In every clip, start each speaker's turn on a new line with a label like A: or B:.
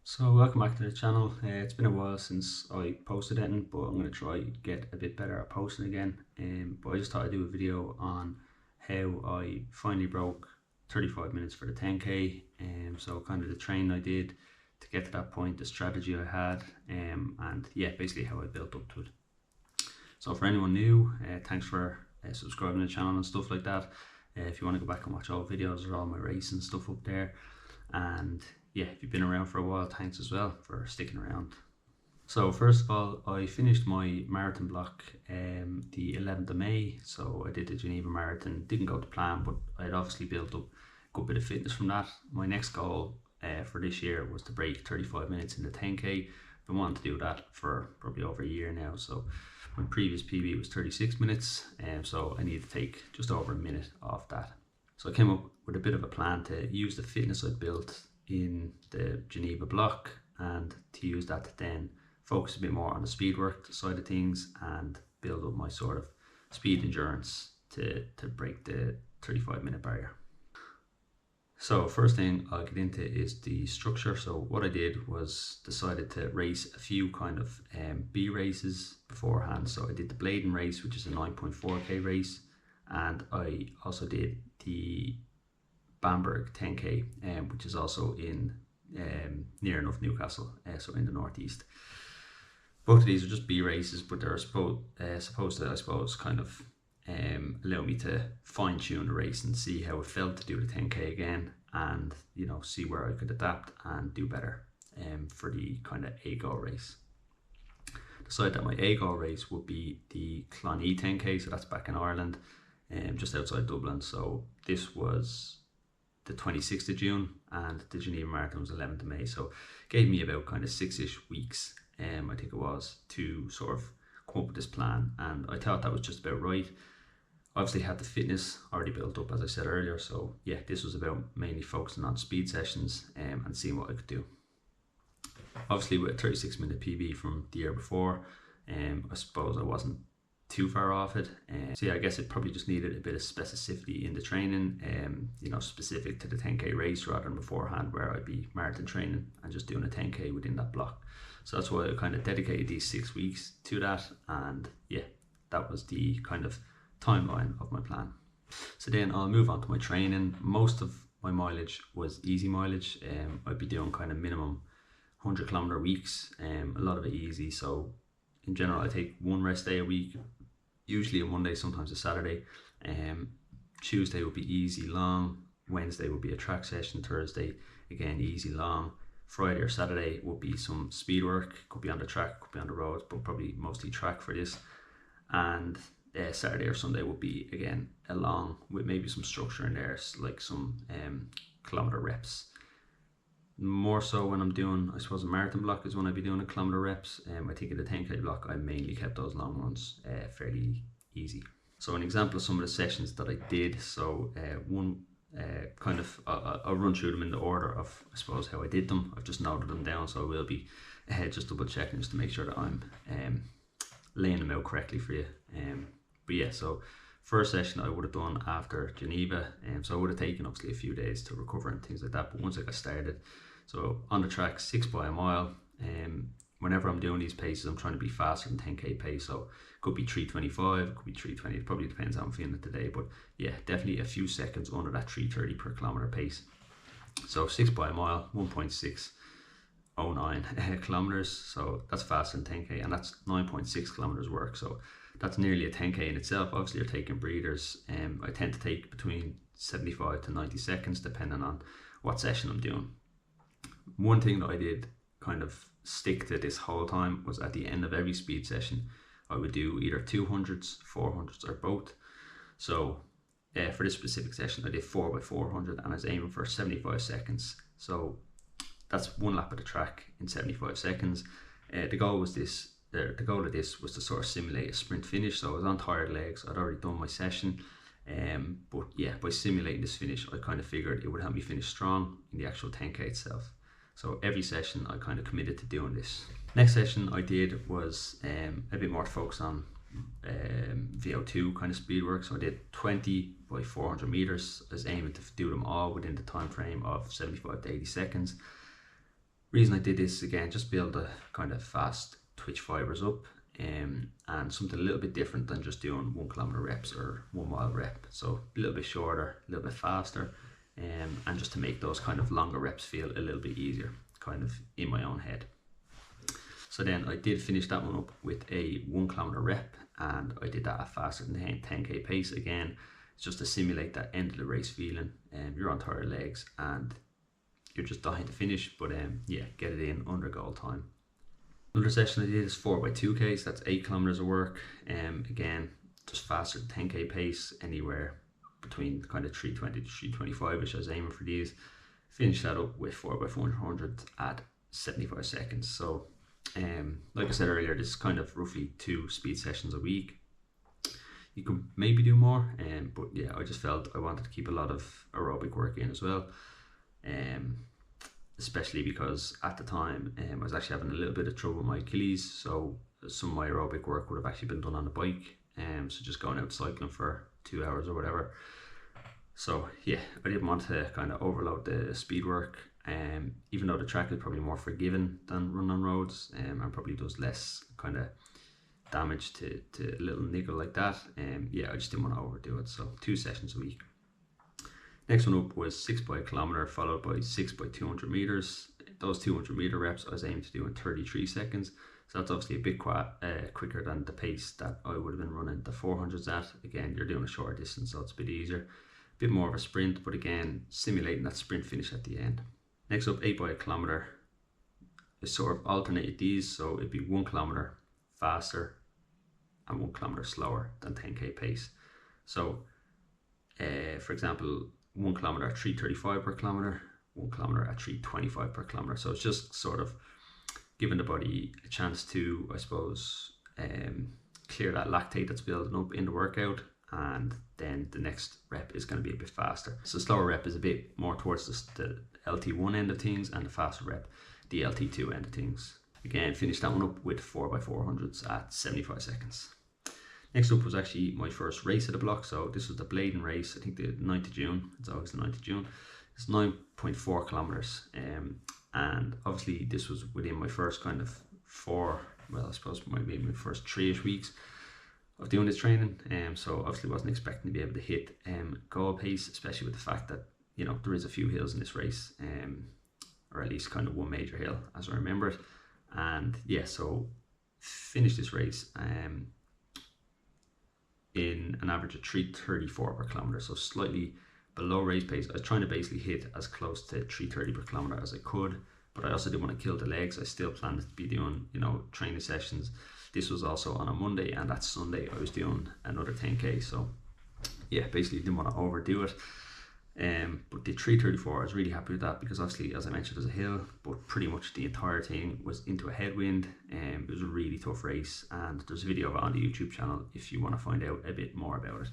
A: So welcome back to the channel. It's been a while since I posted anything, but I'm going to try get a bit better at posting again. But I just thought I'd do a video on how I finally broke 35 minutes for the 10k. So kind of the training I did to get to that point, the strategy I had, and yeah, basically how I built up to it. So for anyone new, thanks for subscribing to the channel and stuff like that. If you want to go back and watch all videos, there's all my racing stuff up there. And yeah, if you've been around for a while, thanks as well for sticking around. So first of all, I finished my marathon block the 11th of May. So I did the Geneva Marathon. Didn't go to plan, but I had obviously built up a good bit of fitness from that. My next goal for this year was to break 35 minutes in the 10k. I've been wanting to do that for probably over a year now. So my previous PB was 36 minutes, so I need to take just over a minute off that. So I came up with a bit of a plan to use the fitness I'd built in the Geneva block and to use that to then focus a bit more on the speed work side of things and build up my sort of speed endurance to break the 35-minute barrier. So first thing I'll get into is the structure. So what I did was decided to race a few kind of B races beforehand. So I did the Bladen race, which is a 9.4k race, and I also did the Bamberg 10k, which is also in near enough Newcastle, so in the northeast. Both of these are just B races, but they're supposed to, I suppose, kind of allow me to fine tune the race and see how it felt to do the 10k again, and see where I could adapt and do better for the kind of A goal race. Decided that my A goal race would be the Clonee 10k, so that's back in Ireland, just outside Dublin. So this was the 26th of June and the Geneva Marathon was 11th of May. So it gave me about kind of 6-ish weeks, I think it was, to sort of come up with this plan, and I thought that was just about right. Obviously had the fitness already built up, as I said earlier, so yeah, this was about mainly focusing on speed sessions and seeing what I could do. Obviously with a 36-minute PB from the year before, I suppose I wasn't too far off it. So yeah, I guess it probably just needed a bit of specificity in the training, specific to the 10k race rather than beforehand where I'd be marathon training and just doing a 10k within that block. So that's why I kind of dedicated these 6 weeks to that, and yeah, that was the kind of timeline of my plan. So then I'll move on to my training. Most of my mileage was easy mileage. I'd be doing kind of minimum 100-kilometer weeks, a lot of it easy. So in general, I take one rest day a week, usually a Monday, sometimes a Saturday. Tuesday would be easy long, Wednesday would be a track session, Thursday again easy long, Friday or Saturday would be some speed work, could be on the track, could be on the roads, but probably mostly track for this. And Saturday or Sunday would be again a long with maybe some structure in there, like some kilometer reps. More so when I'm doing, I suppose, a marathon block is when I'd be doing a kilometer reps. I think in the 10k block I mainly kept those long runs fairly easy. So an example of some of the sessions that I did, so one kind of, I'll run through them in the order of, I suppose, how I did them. I've just noted them down, so I will be just double checking just to make sure that I'm laying them out correctly for you. But yeah, so first session I would have done after Geneva, so I would have taken obviously a few days to recover and things like that, but once I got started, so on the track, 6 by a mile. Whenever I'm doing these paces, I'm trying to be faster than 10k pace, so it could be 3:25, it could be 3:20, it probably depends how I'm feeling today, but yeah, definitely a few seconds under that 3:30 per kilometer pace. So 6 by a mile, 1.609 kilometers, so that's faster than 10k, and that's 9.6 kilometers work, so that's nearly a 10k in itself. Obviously you're taking breathers. I tend to take between 75 to 90 seconds depending on what session I'm doing. One thing that I did kind of stick to this whole time was at the end of every speed session I would do either 200s, 400s or both. So for this specific session I did 4 by 400 and I was aiming for 75 seconds. So that's one lap of the track in 75 seconds. The goal of this was to sort of simulate a sprint finish. So I was on tired legs, I'd already done my session, but yeah, by simulating this finish I kind of figured it would help me finish strong in the actual 10k itself. So every session I kind of committed to doing this. Next session I did was a bit more focused on VO2 kind of speed work. So I did 20 by 400 meters. I was aiming to do them all within the time frame of 75 to 80 seconds. Reason I did this again, just build a kind of fast twitch fibers up, and something a little bit different than just doing 1 kilometer reps or 1 mile rep. So a little bit shorter, a little bit faster, and just to make those kind of longer reps feel a little bit easier, kind of in my own head. So then I did finish that one up with a 1 kilometer rep, and I did that at faster than 10k pace again. It's just to simulate that end of the race feeling. You're on tired legs and you're just dying to finish, but yeah, get it in under goal time. Another session I did is 4x2k, so that's 8 kilometers of work. Again, just faster than 10k pace, anywhere between kind of 320 to 325 ish I was aiming for these. Finish that up with 4x400 at 75 seconds. So like I said earlier, this is kind of roughly 2 speed sessions a week. You could maybe do more, but yeah, I just felt I wanted to keep a lot of aerobic work in as well, especially because at the time I was actually having a little bit of trouble with my Achilles, so some of my aerobic work would have actually been done on the bike, so just going out cycling for 2 hours or whatever. So yeah, I didn't want to kind of overload the speed work, even though the track is probably more forgiving than run on roads, and probably does less kind of damage to a little niggle like that. Yeah, I just didn't want to overdo it, so 2 sessions a week. Next one up was 6 by a kilometer, followed by 6 by 200 meters. Those 200 meter reps I was aiming to do in 33 seconds, so that's obviously a bit quicker than the pace that I would have been running the 400s at. Again, you're doing a short distance, so it's a bit easier, a bit more of a sprint, but again, simulating that sprint finish at the end. Next up, 8 by a kilometer. I sort of alternated these, so it'd be 1 kilometer faster and 1 kilometer slower than 10k pace. So for example, 1 kilometer at 335 per kilometer, 1 kilometer at 325 per kilometer. So it's just sort of giving the body a chance to, I suppose, clear that lactate that's building up in the workout, and then the next rep is going to be a bit faster. So slower rep is a bit more towards the LT1 end of things, and the faster rep the LT2 end of things. Again, finished that one up with 4x400s at 75 seconds. Next up was actually my first race of the block. So this was the Bladen race, I think the 9th of June. It's always the 9th of June. It's 9.4 kilometers. And obviously this was within my first kind of I suppose maybe my first 3-ish weeks of doing this training. So obviously wasn't expecting to be able to hit goal pace, especially with the fact that, you know, there is a few hills in this race, or at least kind of one major hill as I remember it. And yeah, so finished this race in an average of 334 per kilometer, so slightly below race pace. I was trying to basically hit as close to 330 per kilometer as I could, but I also didn't want to kill the legs. I still planned to be doing, you know, training sessions. This was also on a Monday, and that Sunday I was doing another 10k. So yeah, basically didn't want to overdo it. But the 334, I was really happy with that, because obviously, as I mentioned, there's a hill, but pretty much the entire thing was into a headwind. It was a really tough race, and there's a video of it on the YouTube channel if you want to find out a bit more about it.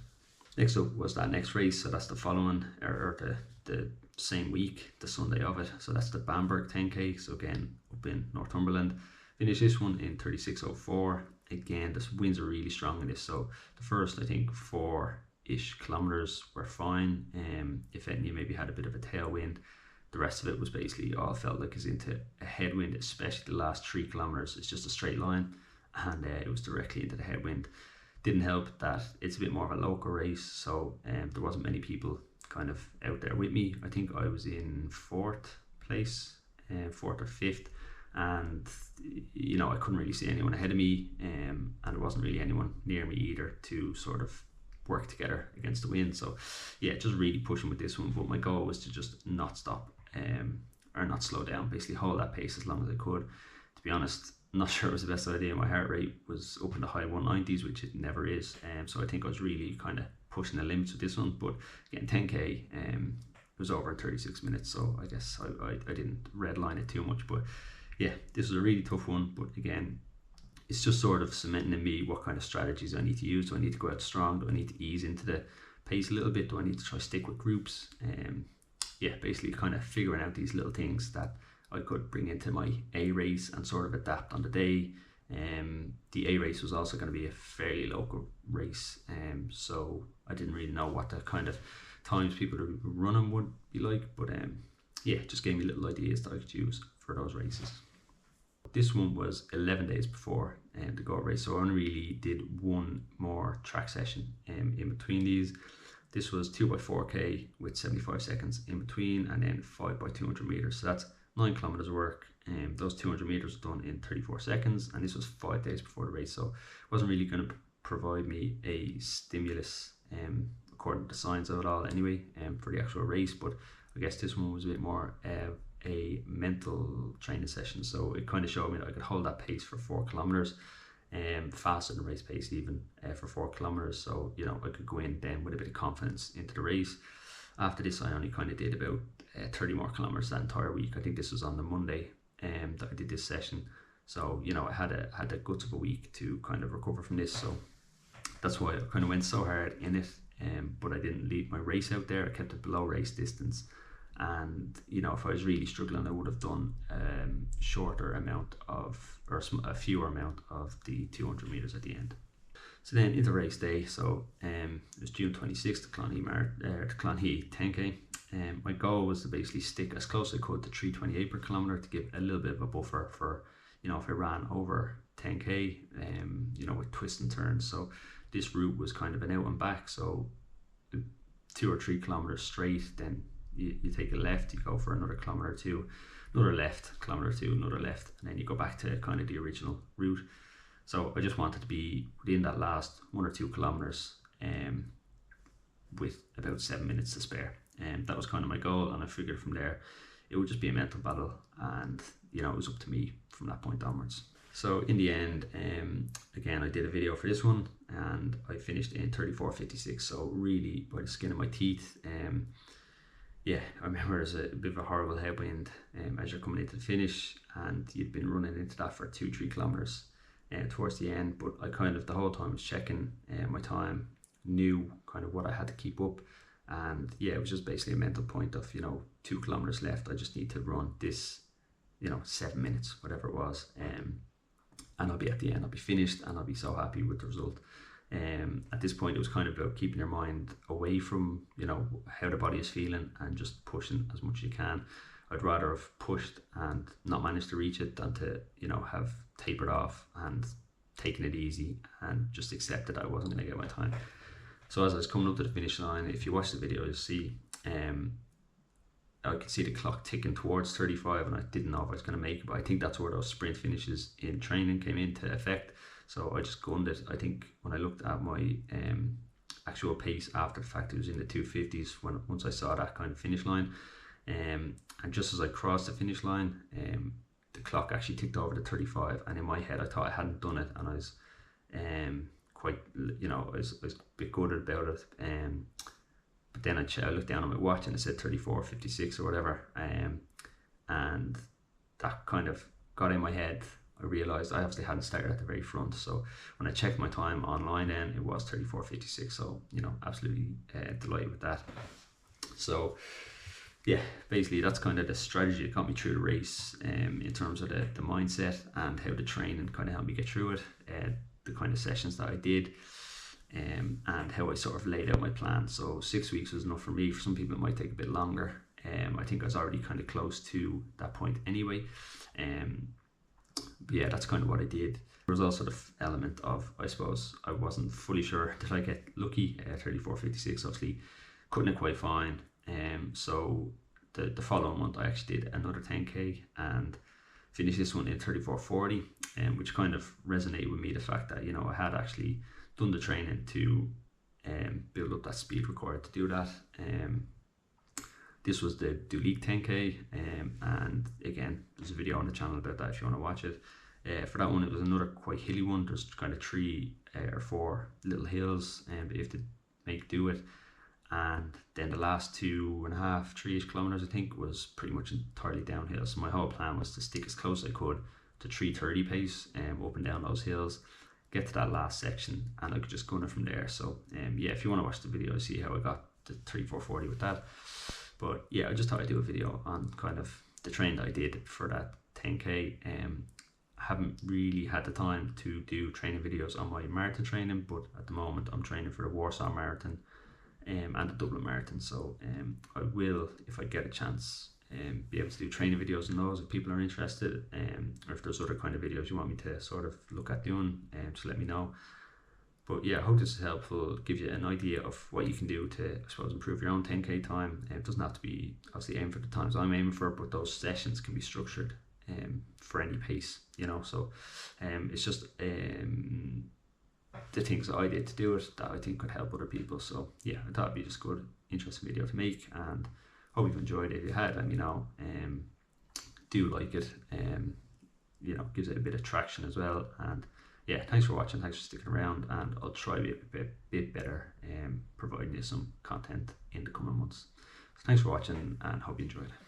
A: Next up was that next race, so that's the following, or the same week, the Sunday of it. So that's the Bamberg 10k, so again up in Northumberland. Finished this one in 36:04. Again, the winds are really strong in this, so the first, I think, 4-ish kilometers were fine. If any, maybe had a bit of a tailwind. The rest of it was basically all felt like it's into a headwind, especially the last 3 kilometers. It's just a straight line, and it was directly into the headwind. Didn't help that it's a bit more of a local race, so there wasn't many people kind of out there with me. I think I was in 4th place, 4th or 5th, and you know, I couldn't really see anyone ahead of me, and there wasn't really anyone near me either to sort of work together against the wind. So yeah, just really pushing with this one, but my goal was to just not stop, or not slow down, basically hold that pace as long as I could. To be honest, not sure it was the best idea. My heart rate was up in the high 190s, which it never is, so I think I was really kind of pushing the limits with this one. But again, 10k, it was over in 36 minutes, so I guess I didn't redline it too much. But yeah, this was a really tough one, but again, it's just sort of cementing in me what kind of strategies I need to use. Do I need to go out strong? Do I need to ease into the pace a little bit? Do I need to try stick with groups? Yeah, basically kind of figuring out these little things that I could bring into my A race and sort of adapt on the day. The A race was also going to be a fairly local race, so I didn't really know what the kind of times people who were running would be like, but yeah, just gave me little ideas that I could use for those races. This one was 11 days before the goat race, so I only really did one more track session in between these. This was 2x4k with 75 seconds in between, and then 5x200 meters. So that's 9 kilometers of work. Those 200 meters were done in 34 seconds, and this was 5 days before the race, so it wasn't really going to provide me a stimulus according to the science of it all anyway for the actual race. But I guess this one was a bit more a mental training session, so it kind of showed me that I could hold that pace for 4 kilometers, faster than race pace even for 4 kilometers. So you know, I could go in then with a bit of confidence into the race. After this, I only kind of did about 30 more kilometers that entire week. I think this was on the Monday that I did this session, so you know, I had the guts of a week to kind of recover from this. So that's why I kind of went so hard in it, but I didn't leave my race out there. I kept it below race distance, and you know, if I was really struggling, I would have done shorter amount of, or a fewer amount of the 200 meters at the end. So then into race day, so it was June 26th, the Clonhee 10k. My goal was to basically stick as close as I could to 3:28 per kilometer to give a little bit of a buffer for, you know, if I ran over 10k, you know, with twists and turns. So this route was kind of an out and back, so 2 or 3 kilometers straight, then you take a left, you go for another kilometer or two, another left, kilometer or two, another left, and then you go back to kind of the original route. So I just wanted to be within that last 1 or 2 kilometers with about 7 minutes to spare. And that was kind of my goal, and I figured from there it would just be a mental battle, and you know, it was up to me from that point onwards. So in the end, again, I did a video for this one, and I finished in 34:56, so really by the skin of my teeth. Yeah, I remember there's a bit of a horrible headwind as you're coming into the finish, and you'd been running into that for 2-3 kilometers towards the end. But I kind of the whole time was checking my time, knew kind of what I had to keep up, and yeah, it was just basically a mental point of, you know, 2 kilometers left, I just need to run this, you know, 7 minutes, whatever it was, and I'll be at the end, I'll be finished, and I'll be so happy with the result. At this point, it was kind of about keeping your mind away from, you know, how the body is feeling and just pushing as much as you can. I'd rather have pushed and not managed to reach it than to, you know, have tapered off and taken it easy and just accepted I wasn't going to get my time. So as I was coming up to the finish line, if you watch the video, you'll see I could see the clock ticking towards 35, and I didn't know if I was going to make it, but I think that's where those sprint finishes in training came into effect. So I just gunned it. I think when I looked at my actual pace after the fact, it was in the 250s once I saw that kind of finish line. And just as I crossed the finish line, the clock actually ticked over to 35, and in my head I thought I hadn't done it, and I was quite, you know, I was a bit gutted about it. But then I looked down at my watch and it said 34:56 or whatever, and that kind of got in my head. I realised I obviously hadn't started at the very front, so when I checked my time online, then it was 34:56. So you know, absolutely delighted with that. So yeah, basically that's kind of the strategy that got me through the race, in terms of the mindset and how the training kind of helped me get through it, the kind of sessions that I did. And how I sort of laid out my plan. So 6 weeks was enough for me. For some people it might take a bit longer. I think I was already kind of close to that point anyway. But yeah, that's kind of what I did. There was also the element of, I suppose, I wasn't fully sure, did I get lucky? 34:56 obviously couldn't have quite fine. So the following month I actually did another 10k and finished this one in 34:40, which kind of resonated with me, the fact that, you know, I had actually done the training to build up that speed required to do that. This was the Duleek 10k, and again, there's a video on the channel about that if you want to watch it. For that one, it was another quite hilly one. There's kind of 3 or 4 little hills, but you have to make do it. And then the last 2.5, 3-ish kilometers, I think, was pretty much entirely downhill. So my whole plan was to stick as close as I could to 3:30 pace, up and down those hills, get to that last section, and I could just gun it from there. So yeah, if you want to watch the video, see how I got to 34:40 with that. But yeah, I just thought I'd do a video on kind of the training that I did for that 10k. I haven't really had the time to do training videos on my marathon training, but at the moment I'm training for the Warsaw Marathon and the Dublin Marathon. So I will, if I get a chance, be able to do training videos on those if people are interested, or if there's other kind of videos you want me to sort of look at doing, just let me know. But yeah, I hope this is helpful, give you an idea of what you can do to, I suppose, improve your own 10k time. It doesn't have to be obviously aim for the times I'm aiming for, but those sessions can be structured for any pace, you know. So it's just the things that I did to do it that I think could help other people. So yeah, I thought it'd be just a good, interesting video to make, and hope you've enjoyed it. If you had, let me know. Do like it, you know, gives it a bit of traction as well. And yeah, thanks for watching, thanks for sticking around, and I'll try to be a bit better providing you some content in the coming months. So thanks for watching, and hope you enjoyed it.